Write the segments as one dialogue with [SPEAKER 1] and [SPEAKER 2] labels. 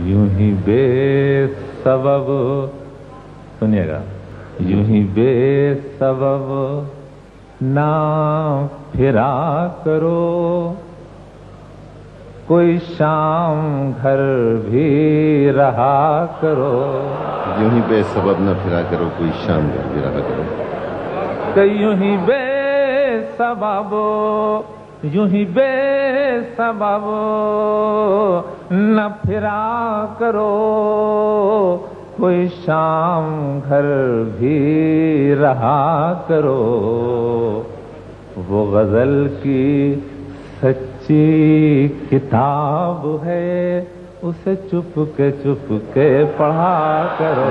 [SPEAKER 1] यूं ही बेसबब, सुनिएगा, यूं ही बेसबब ना फिरा करो, कोई शाम घर भी रहा करो।
[SPEAKER 2] यूं ही बेसबब न फिरा करो, कोई शाम घर भी रहा करो।
[SPEAKER 1] कि यूं ही बेसबब, यूं ही बेसबब न फिरा करो, कोई शाम घर भी रहा करो। वो गजल की सच्ची किताब है, उसे चुप के पढ़ा करो।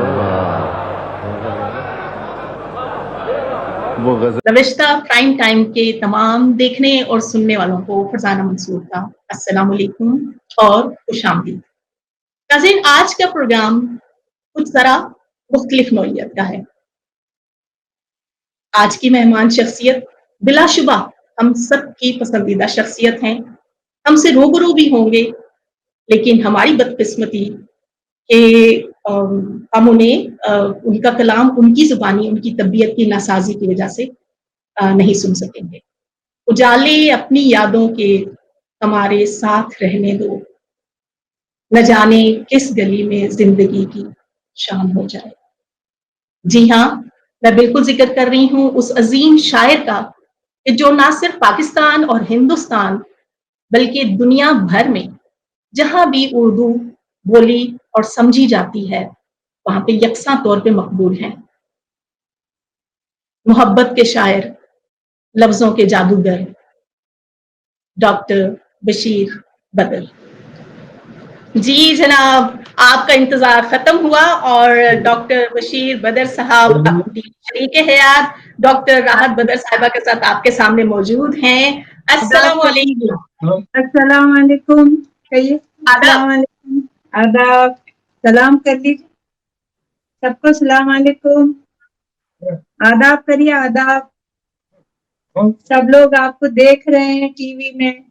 [SPEAKER 2] वो गजल।
[SPEAKER 3] नविश्ता प्राइम टाइम के तमाम देखने और सुनने वालों को फरजाना मंसूर का अस्सलाम वालेकुम और खुशामदीद। नाज़रीन, आज का प्रोग्राम कुछ जरा मुख्तलिफ नौइयत का है। आज की मेहमान शख्सियत बिलाशुबा हम सब की पसंदीदा शख्सियत हैं। हमसे रूबरू भी होंगे, लेकिन हमारी बदकिस्मती कि हम उन्हें उनका कलाम उनकी ज़ुबानी, उनकी तबीयत की नासाजी की वजह से नहीं सुन सकेंगे। उजाले अपनी यादों के हमारे साथ रहने दो, न जाने किस गली में जिंदगी की शाम हो जाए। जी हाँ, मैं बिल्कुल जिक्र कर रही हूँ उस अजीम शायर का कि जो ना सिर्फ पाकिस्तान और हिंदुस्तान बल्कि दुनिया भर में जहां भी उर्दू बोली और समझी जाती है वहां पे यकसा तौर पे मकबूल हैं। मोहब्बत के शायर, लफ्जों के जादूगर डॉक्टर बशीर बदर। जी जनाब, आपका इंतजार खत्म हुआ और डॉक्टर बशीर बदर साहब अपनी शरीक हयात डॉक्टर राहत बदर साहिबा के साथ आपके सामने मौजूद हैं। अस्सलाम वालेकुम।
[SPEAKER 4] अस्सलाम वालेकुम। कहिए। अस्सलाम वालेकुम। आदाब। सलाम कर लीजिए सबको। सलाम वालेकुम। आदाब करिए। आदाब। सब लोग आपको देख रहे हैं टीवी में।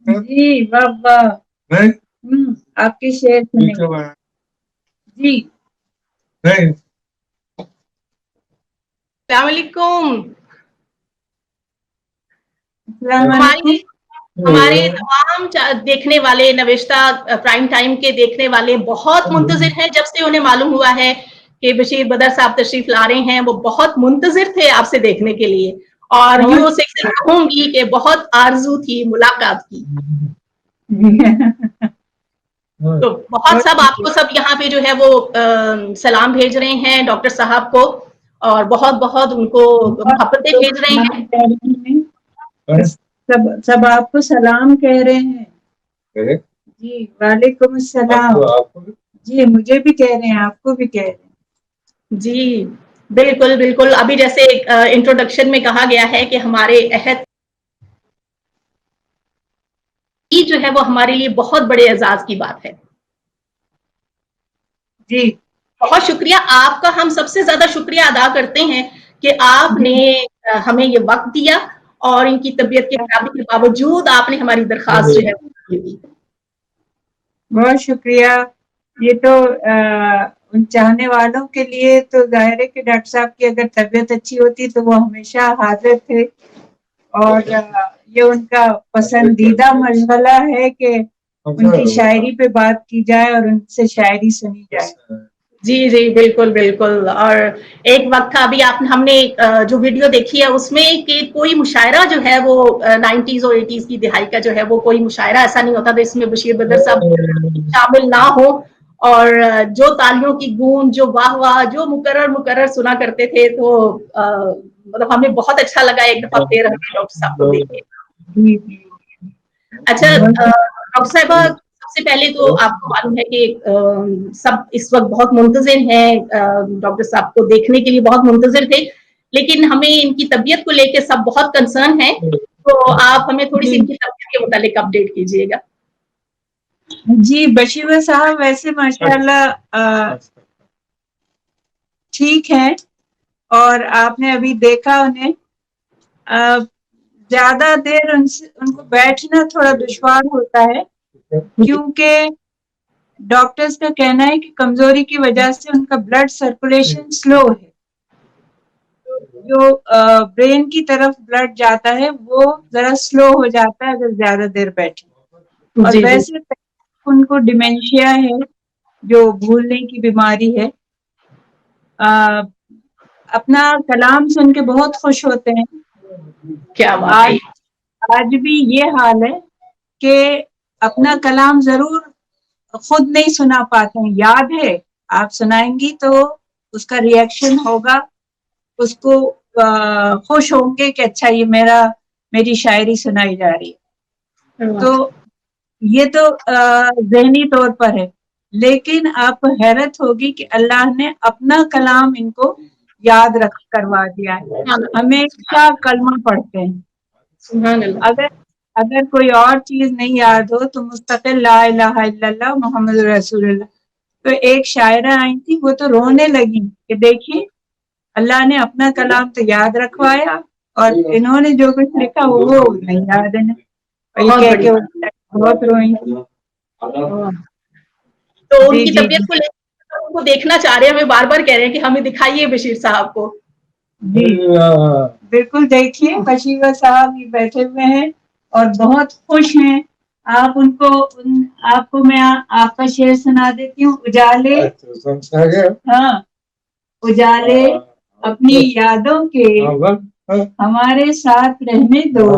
[SPEAKER 4] जी वाह वाह। आपके शेर सुने जी।
[SPEAKER 3] अस्सलाम वालेकुम।
[SPEAKER 4] अस्सलाम
[SPEAKER 3] हमारे तमाम देखने वाले, नविश्ता प्राइम टाइम के देखने वाले बहुत मुंतजिर हैं। जब से उन्हें मालूम हुआ है कि बशीर बदर साहब तशरीफ ला रहे हैं, वो बहुत मुंतजिर थे आपसे देखने के लिए, और यूं से कहूंगी कि बहुत आरजू थी मुलाकात की। तो बहुत सब आपको सब यहाँ पे जो है वो सलाम भेज रहे हैं डॉक्टर साहब को, और बहुत बहुत उनको मोहब्बतें भेज रहे हैं।
[SPEAKER 4] सब आपको सलाम कह रहे हैं। जी वालेकुम अस्सलाम। जी मुझे भी कह रहे हैं, आपको भी कह रहे हैं।
[SPEAKER 3] जी बिल्कुल बिल्कुल। अभी जैसे इंट्रोडक्शन में कहा गया है कि हमारे अहद जो है वो हमारे लिए बहुत बड़े एजाज की बात है।
[SPEAKER 4] जी
[SPEAKER 3] बहुत शुक्रिया आपका। हम सबसे ज्यादा शुक्रिया अदा करते हैं कि आपने हमें ये वक्त दिया और इनकी तबीयत के खराबी के बावजूद आपने हमारी दरखास्त जो है वो दी।
[SPEAKER 4] बहुत शुक्रिया। ये तो उन चाहने वालों के लिए तो जाहिर है कि डॉक्टर साहब की अगर तबीयत अच्छी होती तो वो हमेशा हाजिर थे, और ये उनका पसंदीदा मशगला है कि उनकी शायरी पे बात की जाए और उनसे शायरी सुनी जाए।
[SPEAKER 3] जी जी बिल्कुल बिल्कुल। और एक वक्त था, अभी हमने जो वीडियो देखी है उसमें कि कोई मुशायरा जो है वो 90s और 80s की दिहाई का जो है वो कोई मुशायरा ऐसा नहीं होता था इसमें बशीर बदर साहब शामिल ना हो, और जो तालियों की गूंज, जो वाह वाह, जो मुकर्रर सुना करते थे। तो मतलब हमें बहुत अच्छा लगा एक दफा फिर डॉक्टर साहब को देख के। अच्छा डॉक्टर साहिबा, सबसे पहले तो आपको मालूम है कि सब इस वक्त बहुत मुंतजिर हैं, डॉक्टर साहब को देखने के लिए बहुत मुंतजिर थे, लेकिन हमें इनकी तबीयत को लेकर सब बहुत कंसर्न है। तो आप हमें थोड़ी सी इनकी तबीयत के मुतालिक अपडेट कीजिएगा।
[SPEAKER 4] जी बशीर साहब वैसे माशाल्लाह ठीक है, और आपने अभी देखा उन्हें ज्यादा देर उनको बैठना थोड़ा दुश्वार होता है, क्योंकि डॉक्टर्स का कहना है कि कमजोरी की वजह से उनका ब्लड सर्कुलेशन स्लो है, जो ब्रेन की तरफ ब्लड जाता है वो जरा स्लो हो जाता है अगर ज्यादा देर बैठे। और
[SPEAKER 3] जी जी
[SPEAKER 4] वैसे उनको डिमेंशिया है, जो भूलने की बीमारी है। अपना कलाम सुन के बहुत खुश होते हैं।
[SPEAKER 3] क्या बात
[SPEAKER 4] आज
[SPEAKER 3] है।
[SPEAKER 4] आज भी ये हाल है कि अपना कलाम जरूर खुद नहीं सुना पाते हैं, याद है आप सुनाएंगी तो उसका रिएक्शन होगा, उसको खुश होंगे कि अच्छा ये मेरी शायरी सुनाई जा रही है। तो ये तो ज़हनी तौर पर है, लेकिन आपको हैरत होगी कि अल्लाह ने अपना कलाम इनको याद रख करवा दिया है। हमेशा कलमा पढ़ते हैं।
[SPEAKER 3] सुभान अल्लाह।
[SPEAKER 4] अगर अगर कोई और चीज नहीं याद हो तो मुस्तकिल ला इलाहा इल्लल्लाह मोहम्मद रसूलुल्लाह। तो एक शायरा आई थी, वो तो रोने लगी कि देखिए अल्लाह ने अपना कलाम तो याद रखवाया और इन्होंने जो कुछ लिखा वो नहीं याद है।
[SPEAKER 3] बहुत
[SPEAKER 4] कह के
[SPEAKER 3] बढ़िया।
[SPEAKER 4] बहुत रोई।
[SPEAKER 3] तो
[SPEAKER 4] जी
[SPEAKER 3] उनकी
[SPEAKER 4] जी
[SPEAKER 3] तबीयत को लेकर उनको देखना चाह रहे हैं, हमें बार बार कह रहे हैं कि हमें दिखाइए बशीर साहब को।
[SPEAKER 4] जी बिल्कुल, देखिए बशीर साहब ये बैठे हुए हैं और बहुत खुश हैं। आप आपको मैं आपका शेर सुना देती हूँ। उजाले, हाँ, उजाले अपनी यादों के हमारे साथ रहने दो,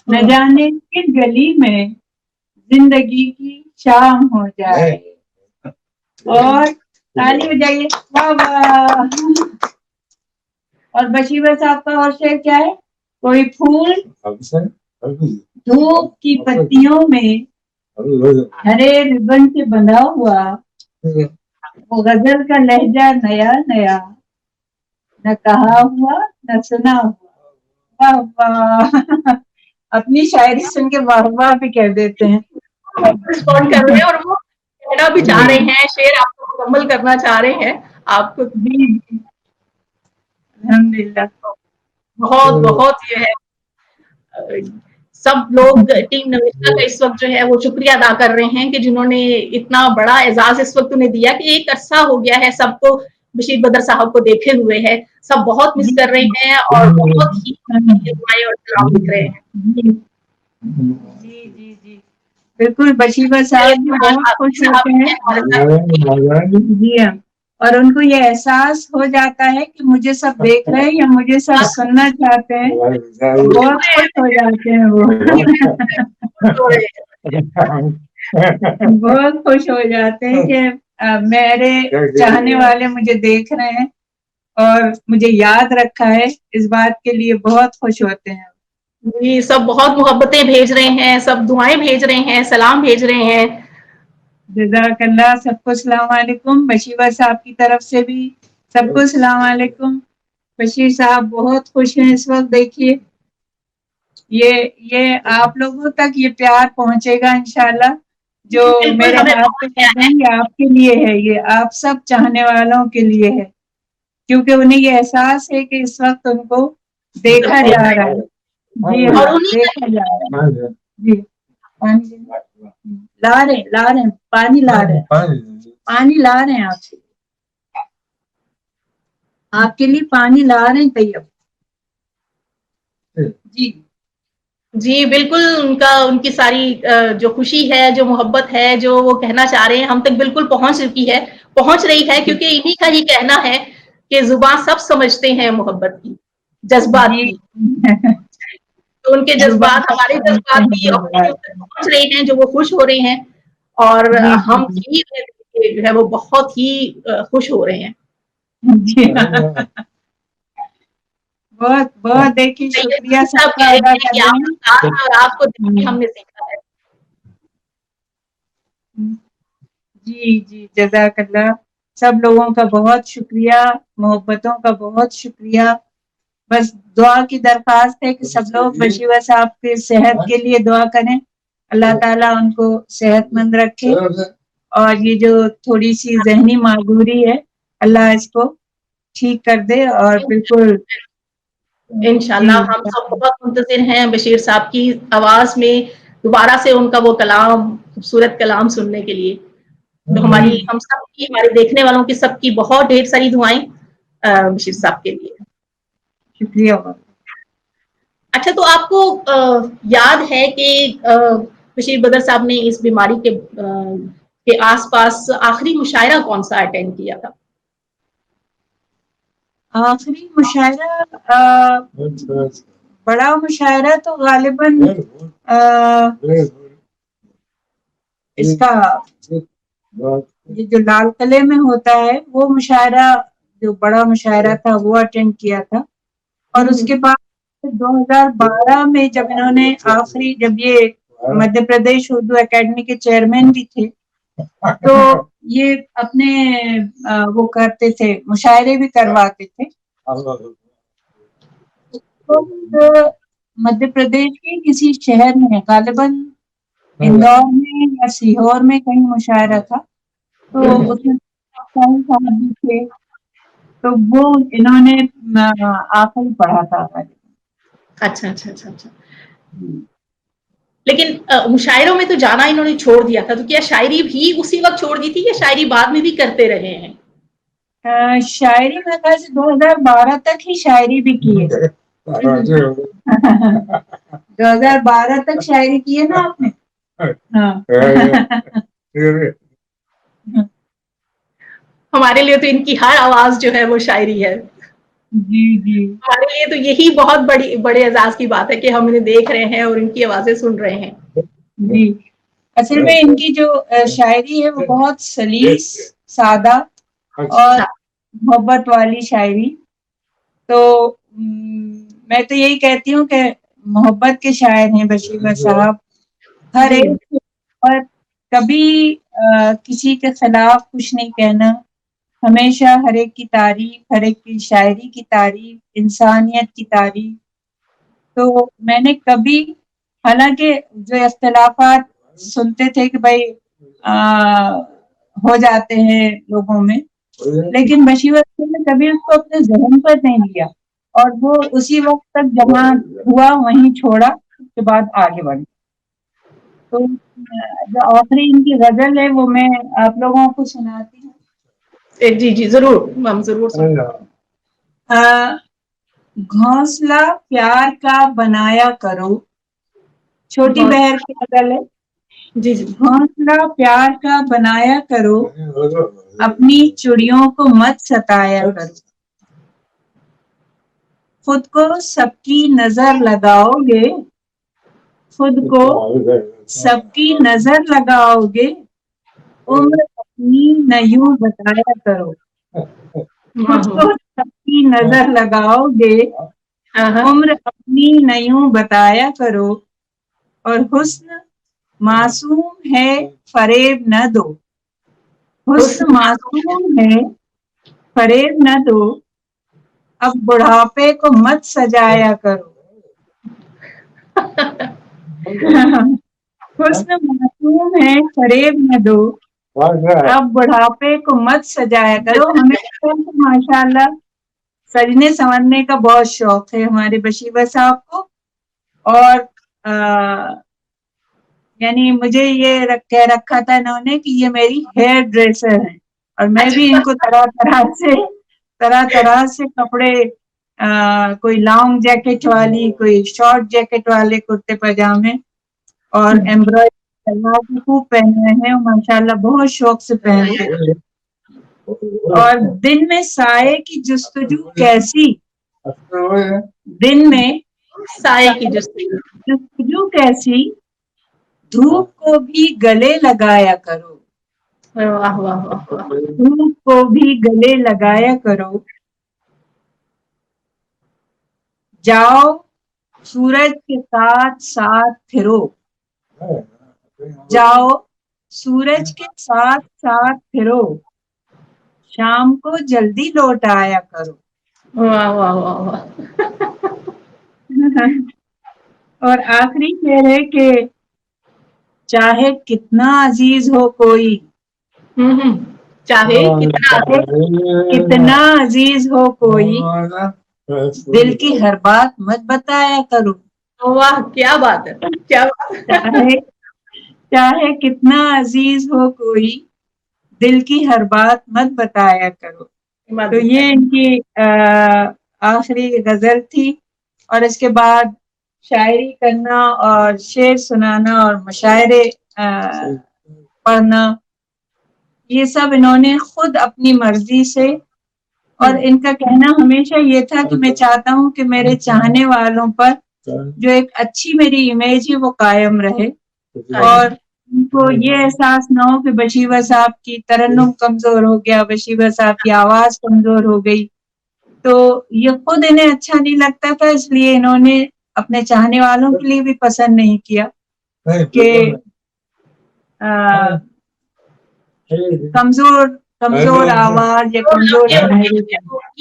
[SPEAKER 4] न जाने किस गली में जिंदगी की शाम हो जाए। और ताली बजाइए, वाह वाह। और बशीर साहब का और शेर क्या है? कोई फूल धूप की पत्तियों में हरे रिबन से बंधा हुआ, वो गजल का लहजा नया नया, न कहा हुआ न सुना हुआ। वाह वाह। अपनी शायरी सुन के वाह वाह भी कह देते हैं।
[SPEAKER 3] रिस्पॉन्ड कर रहे हैं और वो कहना भी चाह रहे हैं, शेर आपको मुकम्मल करना चाह रहे हैं आपको।
[SPEAKER 4] अल्हम्दुलिल्लाह।
[SPEAKER 3] बहुत बहुत ये है, सब लोग टीम नवेशा का इस वक्त जो है वो शुक्रिया अदा कर रहे हैं कि जिन्होंने इतना बड़ा एजाज इस वक्त उन्हें दिया कि एक अरसा हो गया है सबको बशीर बदर साहब को देखे हुए है। सब बहुत मिस कर रहे हैं और बहुत ही दुआएं और सलाम लिख रहे हैं।
[SPEAKER 4] जी जी जी बिल्कुल, बशीर साहब भी बहुत खुश होते हैं। जी हाँ, और उनको ये एहसास हो जाता है कि मुझे सब देख रहे हैं या मुझे सब सुनना चाहते हैं, बहुत खुश हो जाते हैं वो। बहुत खुश हो जाते हैं कि मेरे चाहने वाले मुझे देख रहे हैं और मुझे याद रखा है, इस बात के लिए बहुत खुश होते हैं।
[SPEAKER 3] जी, सब बहुत मोहब्बतें भेज रहे हैं, सब दुआएं भेज रहे हैं, सलाम भेज रहे हैं।
[SPEAKER 4] जज़ाकल्लाह, सबको सलाम वालेकुम। बशीर साहब की तरफ से भी सबको सलाम वालेकुम। बशीर साहब बहुत खुश हैं इस वक्त। देखिए ये आप लोगों तक ये प्यार पहुंचेगा इंशाल्लाह। जो मेरे हाथ पे कर रहे हैं ये आपके लिए है, ये आप सब चाहने वालों के लिए है, क्योंकि उन्हें ये एहसास है कि इस वक्त उनको देखा जा रहा है। जी हाँ, देखा जा रहा है। जी पानी ला रहे पानी ला रहे पानी ला रहे हैं आपके लिए पानी ला रहे हैं तैयब जी।
[SPEAKER 3] जी बिल्कुल, उनकी सारी जो खुशी है, जो मोहब्बत है, जो वो कहना चाह रहे हैं हम तक बिल्कुल पहुंच रही है, क्योंकि इन्हीं का ही कहना है कि जुबान सब समझते हैं मोहब्बत की, जज्बात की। तो उनके जज्बात हमारे जज्बात भी पहुंच रहे हैं, जो वो खुश हो रहे हैं और हम भी जो है वो बहुत ही खुश हो रहे हैं।
[SPEAKER 4] बहुत बहुत देखिए, शुक्रिया सबका अदा कर रहे हैं
[SPEAKER 3] और आपको देख के हमने सीखा है।
[SPEAKER 4] जी जी जज़ाकल्लाह, सब लोगों का बहुत शुक्रिया, मोहब्बतों का बहुत शुक्रिया। बस दुआ की दरख्वास्त है कि सब लोग बशीर साहब के सेहत के लिए दुआ करें, अल्लाह ताला उनको सेहतमंद रखे और ये जो थोड़ी सी ज़हनी माजूरी है अल्लाह इसको ठीक कर दे। और बिल्कुल
[SPEAKER 3] इंशाल्लाह हम सब बहुत मुंतज़िर हैं बशीर साहब की आवाज में दोबारा से उनका वो कलाम खूबसूरत कलाम सुनने के लिए। तो हम सब की, हमारे देखने वालों की, सबकी बहुत ढेर सारी दुआएं बशीर साहब के लिए।
[SPEAKER 4] शुक्रिया।
[SPEAKER 3] अच्छा, तो आपको याद है कि बशीर बदर साहब ने इस बीमारी के आसपास आखिरी मुशायरा कौन सा अटेंड किया था?
[SPEAKER 4] आखिरी मुशायरा, बड़ा मुशायरा तो गालिबन इसका ये जो लाल किले में होता है वो मुशायरा, जो बड़ा मुशायरा था वो अटेंड किया था। और उसके बाद 2012 में जब इन्होंने आखिरी, जब ये मध्य प्रदेश उर्दू एकेडमी के चेयरमैन भी थे, तो ये अपने वो करते थे, मुशायरे भी करवाते थे। तो मध्य प्रदेश के किसी शहर में, गालिबन इंदौर में या सीहोर में कहीं मुशायरा था, तो उसमें साहब भी थे, तो वो इन्होंने आखिरी पढ़ा था।
[SPEAKER 3] अच्छा अच्छा अच्छा अच्छा। लेकिन मुशायरों में तो जाना इन्होंने छोड़ दिया था, तो क्या शायरी भी उसी वक्त छोड़ दी थी या शायरी बाद में भी करते रहे हैं?
[SPEAKER 4] शायरी मेरे ख्याल से 2012 तक ही शायरी भी की है। 2012 तक शायरी की है ना आपने? हाँ।
[SPEAKER 3] हमारे लिए तो इनकी हर आवाज जो है वो शायरी है।
[SPEAKER 4] जी जी।
[SPEAKER 3] हमारे लिए तो यही बहुत बड़े एजाज की बात है कि हम इन्हें देख रहे हैं और इनकी आवाजें सुन रहे हैं।
[SPEAKER 4] जी, असल में इनकी जो शायरी है वो बहुत सलीस, सादा और मोहब्बत वाली शायरी। तो मैं तो यही कहती हूँ कि मोहब्बत के शायर हैं बशीर साहब। हर एक पर कभी किसी के खिलाफ कुछ नहीं कहना, हमेशा हर एक की तारीफ, हर एक की शायरी की तारीफ, इंसानियत की तारीफ। तो मैंने कभी, हालांकि जो इख्तिलाफात सुनते थे कि भाई हो जाते हैं लोगों में, लेकिन बशीर ने कभी उसको अपने जहन पर नहीं लिया और वो उसी वक्त तक जहाँ हुआ वहीं छोड़ा, उसके बाद आगे बढ़ा। तो जो आखिरी इनकी गजल है वो मैं आप लोगों को सुनाती हूँ।
[SPEAKER 3] जी जी जरूर, हम जरूर।
[SPEAKER 4] घोंसला प्यार का बनाया करो, छोटी बहर की गजल है।
[SPEAKER 3] जी जी।
[SPEAKER 4] घोंसला प्यार का बनाया करो, अपनी चुड़ियों को मत सताया करो। खुद को सबकी नजर लगाओगे, खुद को सबकी नजर लगाओगे, उम्र अपनी न यूं बताया करो। खुद को सबकी नजर लगाओगे, उम्र अपनी न यूं बताया करो, और हुस्न मासूम है फरेब न दो। हुस्न मासूम है फरेब न दो, अब बुढ़ापे को मत सजाया करो। हुस्न मासूम है फरेब न दो, अब बुढ़ापे को मत सजाया करो। हमें तो माशाल्लाह सजने संवरने का बहुत शौक है हमारे बशीर साहब को, और यानी मुझे ये कह रखा था इन्होंने कि ये मेरी हेयर ड्रेसर है, और मैं भी इनको तरह तरह से कपड़े, कोई लॉन्ग जैकेट वाली, कोई शॉर्ट जैकेट वाले कुर्ते पजामे और एम्ब्रॉयडरी खूब पहने हैं, माशाल्लाह बहुत शौक से पहनते हैं। और दिन में साये की जुस्तजू कैसी, दिन में साये की जुस्तजू कैसी, धूप को भी गले लगाया करो।
[SPEAKER 3] वाह वाह वाह।
[SPEAKER 4] धूप को भी गले लगाया करो, जाओ सूरज के साथ साथ फिरो, जाओ सूरज के साथ साथ फिरो, शाम को जल्दी लौट आया करो।
[SPEAKER 3] वाह वाह वाह वाह।
[SPEAKER 4] और आखिरी शेर है कि चाहे कितना अजीज हो कोई,
[SPEAKER 3] चाहे
[SPEAKER 4] कितना अजीज हो कोई, दिल की हर बात मत बताया करो।
[SPEAKER 3] वाह क्या बात है, क्या बात है।
[SPEAKER 4] चाहे कितना अजीज हो कोई, दिल की हर बात मत बताया करो। तो ये इनकी आखिरी गजल थी। और इसके बाद शायरी करना और शेर सुनाना और मुशायरे पढ़ना, ये सब इन्होंने खुद अपनी मर्जी से, और इनका कहना हमेशा ये था कि मैं चाहता हूँ कि मेरे चाहने वालों पर जो एक अच्छी मेरी इमेज है वो कायम रहे, और उनको ये एहसास ना हो कि बशीबा साहब की तरन्नुम कमजोर हो गया, बशीबा साहब की आवाज कमजोर हो गई। तो ये खुद इन्हें अच्छा नहीं लगता था, इसलिए इन्होंने अपने चाहने वालों के लिए भी पसंद नहीं किया कि कमजोर आवाज या कमजोर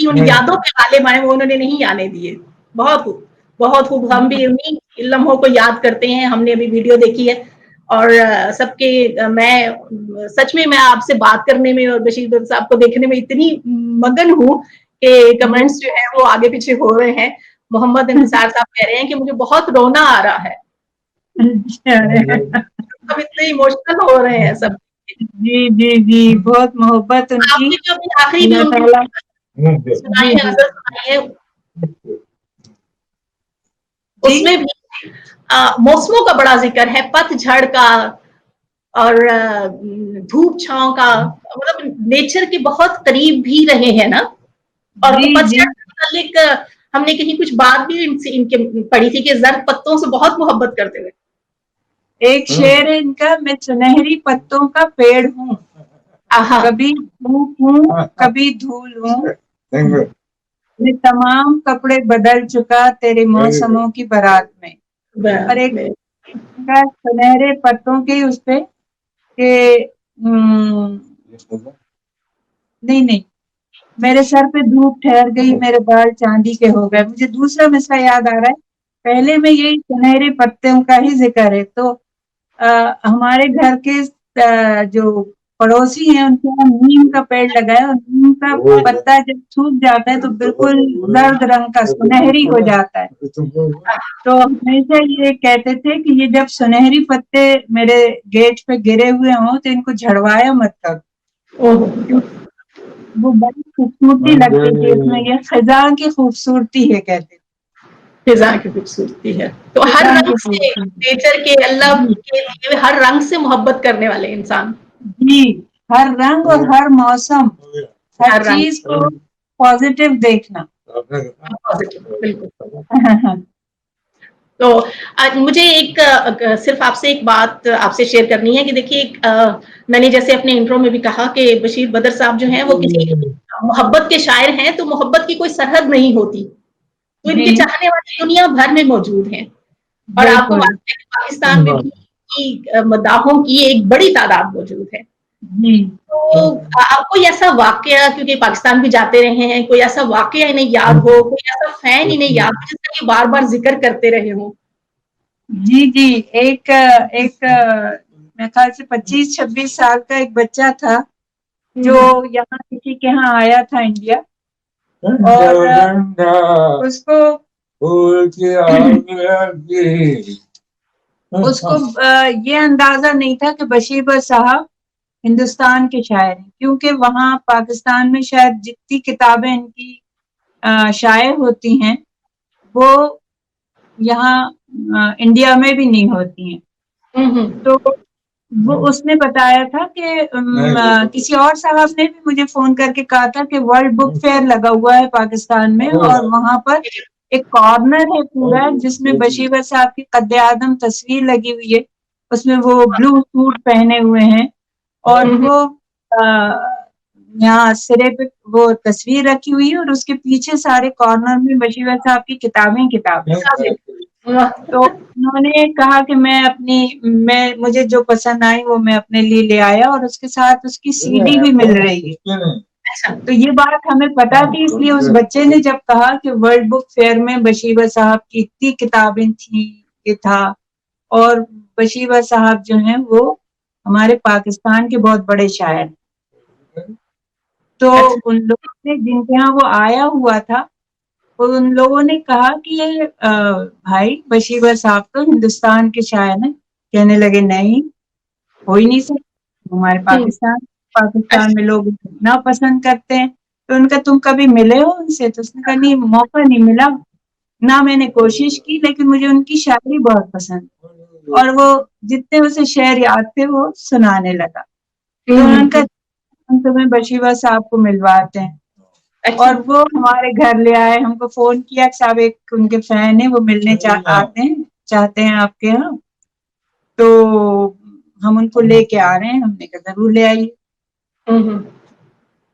[SPEAKER 3] उन यादों के गालिब आए वो उन्होंने नहीं आने दिए। बहुत खूब हम भी उन्हीं लम्हों को याद करते हैं। हमने अभी वीडियो देखी है और सबके मैं सच में मैं आपसे बात करने में और बशीर साहब को देखने में इतनी मगन हूँ कि कमेंट्स जो है वो आगे पीछे हो रहे हैं। मोहम्मद इंसार साहब कह रहे हैं कि मुझे बहुत रोना आ रहा है। सब इतने इमोशनल हो रहे हैं सब।
[SPEAKER 4] जी जी जी, बहुत मोहब्बत उनकी।
[SPEAKER 3] आपने जो भी आखिरी में उनकी सुनाई है, गजल सुनाई है, उसमें भी मौसमों का बड़ा जिक्र है, पतझड़ का और धूप छांव का, मतलब नेचर के बहुत करीब भी रहे हैं ना। और पतझड़ के हमने कहीं कुछ बात भी इनके पढ़ी थी कि जर्द पत्तों से बहुत मोहब्बत करते हुए।
[SPEAKER 4] एक शेर है इनका, मैं सुनहरी पत्तों का पेड़ हूँ, कभी धूप हूँ कभी धूल हूँ, मैं तमाम कपड़े बदल चुका तेरे मौसमों की बारात में। और एक सुनहरे पत्तों के उस पे के नहीं, मेरे सर पे धूप ठहर गई, मेरे बाल चांदी के हो गए। मुझे दूसरा मिसरा याद आ रहा है, पहले में यही सुनहरे पत्तों का ही जिक्र है। तो हमारे घर के जो पड़ोसी हैं उनके यहाँ नीम का पेड़ लगा है, और नीम का पत्ता जब सूख जाता है तो बिल्कुल जर्द रंग का सुनहरी हो जाता है। तो हमेशा ये कहते थे कि ये जब सुनहरी पत्ते मेरे गेट पे गिरे हुए हों तो इनको झड़वाया मत कर, वो बड़ी खूबसूरती लगती थी इसमें, ये खजा की खूबसूरती है कहते,
[SPEAKER 3] फिजा की खूबसूरती है। तो हर रंग से, नेचर के, अल्लाह के हर रंग से मोहब्बत करने वाले इंसान। जी,
[SPEAKER 4] हर रंग और हर मौसम, हर चीज को पॉजिटिव देखना।
[SPEAKER 3] बिल्कुल। तो मुझे एक सिर्फ आपसे एक बात आपसे शेयर करनी है कि देखिए, मैंने जैसे अपने इंट्रो में भी कहा कि बशीर बदर साहब जो हैं वो किसी मोहब्बत के शायर हैं, तो मोहब्बत की कोई सरहद नहीं होती, तो इनके चाहने वाले दुनिया भर में मौजूद हैं। और आपको मालूम है कि पाकिस्तान में भी मदाहों की एक बड़ी तादाद मौजूद है। तो आप कोई ऐसा वाकया, क्योंकि पाकिस्तान भी जाते रहे हैं, कोई ऐसा वाकया इन्हें याद हो, कोई ऐसा फैन इन्हें याद हो जिसका ये बार बार जिक्र करते रहे हो?
[SPEAKER 4] जी, एक मेरे ख्याल से 25-26 साल का एक बच्चा था जो यहाँ किसी के यहाँ आया था इंडिया, और उसको ये अंदाजा नहीं था कि बशीर साहब हिंदुस्तान के शायर हैं, क्योंकि वहाँ पाकिस्तान में शायद जितनी किताबें इनकी शायर होती हैं वो यहाँ इंडिया में भी नहीं होती हैं। तो वो उसने बताया था कि किसी और साहब ने भी मुझे फोन करके कहा था कि वर्ल्ड बुक फेयर लगा हुआ है पाकिस्तान में, और वहां पर एक कॉर्नर है पूरा जिसमें बशीर साहब की कद्दे आदम तस्वीर लगी हुई है, उसमें वो ब्लू सूट पहने हुए हैं, और वो यहाँ सिरे पे वो तस्वीर रखी हुई है, और उसके पीछे सारे कॉर्नर में बशीर साहब की किताबें। तो उन्होंने कहा कि मैं मुझे जो पसंद आई वो मैं अपने लिए ले आया, और उसके साथ उसकी सीडी भी मिल रही है। तो ये बात हमें पता थी, इसलिए उस बच्चे ने जब कहा कि वर्ल्ड बुक फेयर में बशीर साहब की इतनी किताबें थी, ये था, और बशीर साहब जो हैं वो हमारे पाकिस्तान के बहुत बड़े शायर, तो उन लोगों ने जिनके यहाँ वो आया हुआ था, उन लोगों ने कहा कि ये भाई बशीर साहब तो हिंदुस्तान के शायर हैं। कहने लगे नहीं, हो ही नहीं सकता। हमारे पाकिस्तान में लोग इतना पसंद करते हैं। तो उनका तुम कभी मिले हो उनसे? तो उसने कहा नहीं, मौका नहीं मिला, ना मैंने कोशिश की, लेकिन मुझे उनकी शायरी बहुत पसंद, और वो जितने उसे शेर याद थे वो सुनाने लगा। तो उन्होंने कहा हम तुम्हें बशीवा साहब को मिलवाते हैं। और वो हमारे घर ले आए, हमको फोन किया, साहब एक उनके फैन है, वो मिलने चाहते हैं आपके यहाँ, तो हम उनको लेके आ रहे हैं। हमने कहा जरूर ले आइए।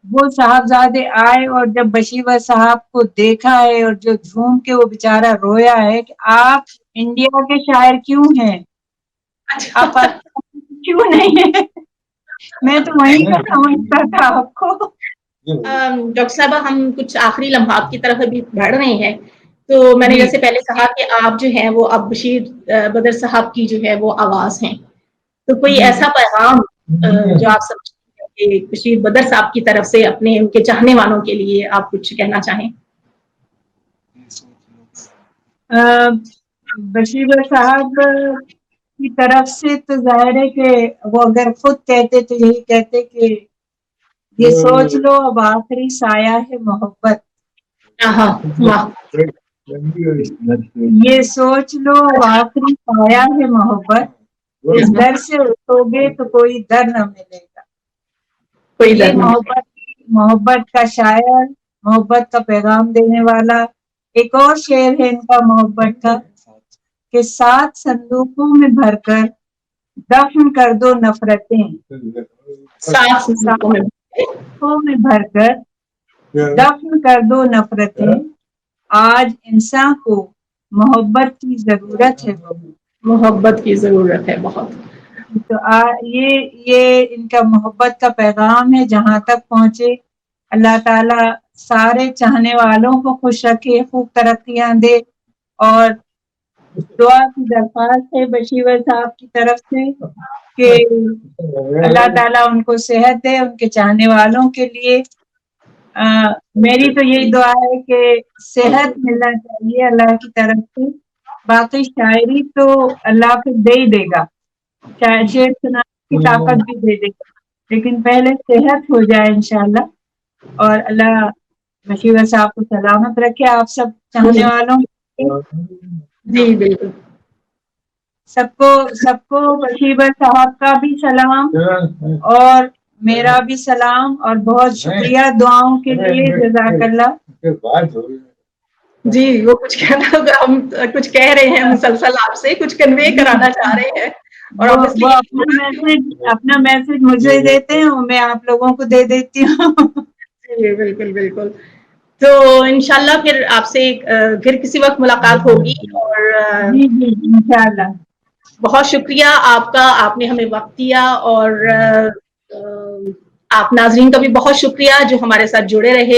[SPEAKER 4] वो साहबजादे आए, और जब बशीवर साहब को देखा है, और जो झूम के वो बेचारा रोया है कि आप इंडिया के शायर क्यों हैं, आप क्यों नहीं है? मैं तो वहीं का समझता था आपको।
[SPEAKER 3] डॉक्टर साहबा, हम कुछ आखिरी लम्हात की तरफ अभी बढ़ रहे हैं। तो मैंने जैसे पहले कहा कि आप जो हैं वो अब बशीर बदर साहब की जो है वो आवाज हैं, तो कोई ऐसा पैगाम जो आप समझते हैं कि बशीर बदर साहब की तरफ से अपने उनके चाहने वालों के लिए आप कुछ कहना चाहें?
[SPEAKER 4] बशीर साहब की तरफ से तो जाहिर है कि वो अगर खुद कहते तो यही कहते कि ये सोच लो अब आखिरी साया है मोहब्बत, ये सोच लो अब आखिरी साया है मोहब्बत, इस दर से उठोगे तो कोई दर न मिलेगा। ये मोहब्बत का शायर, मोहब्बत का पैगाम देने वाला। एक और शेर है इनका मोहब्बत का कि 7 संदूकों में भरकर दफन कर दो नफरतें, 7 संदूकों में भरकर दफन कर दो नफरतें, आज इंसान को मोहब्बत की जरूरत है,
[SPEAKER 3] मोहब्बत की जरूरत है बहुत।
[SPEAKER 4] तो ये इनका मोहब्बत का पैगाम है। जहां तक पहुंचे, अल्लाह ताला सारे चाहने वालों को खुश रखे, खूब तरक्कियां दे, और दुआ की दरख्वास्त है बशीवर साहब की तरफ से कि अल्लाह ताला उनको सेहत दे, उनके चाहने वालों के लिए। मेरी तो यही दुआ है कि सेहत मिलना चाहिए अल्लाह की तरफ से, बाकी शायरी तो अल्लाह फिर दे ही देगा, शेर सुनाने की ताकत भी दे देगा, लेकिन पहले सेहत हो जाए इंशाल्लाह। और अल्लाह बशीर साहब को सलामत रखे, आप सब चाहने वालों।
[SPEAKER 3] जी बिल्कुल,
[SPEAKER 4] सबको बशीर साहब का भी सलाम और मेरा भी सलाम, और बहुत शुक्रिया दुआओं के लिए, जज़ाकल्लाह।
[SPEAKER 3] जी वो कुछ कहना, हम कुछ कह रहे हैं मुसलसल आपसे कुछ कन्वे कराना चाह रहे हैं, और
[SPEAKER 4] वो अपना मैसेज मुझे देते हैं और मैं आप लोगों को दे देती हूँ।
[SPEAKER 3] बिल्कुल बिल्कुल। तो इंशाल्लाह फिर आपसे फिर किसी वक्त मुलाकात होगी, और
[SPEAKER 4] जी इंशाल्लाह।
[SPEAKER 3] बहुत शुक्रिया आपका, आपने हमें वक्त दिया, और आप नाजरीन का भी बहुत शुक्रिया जो हमारे साथ जुड़े रहे।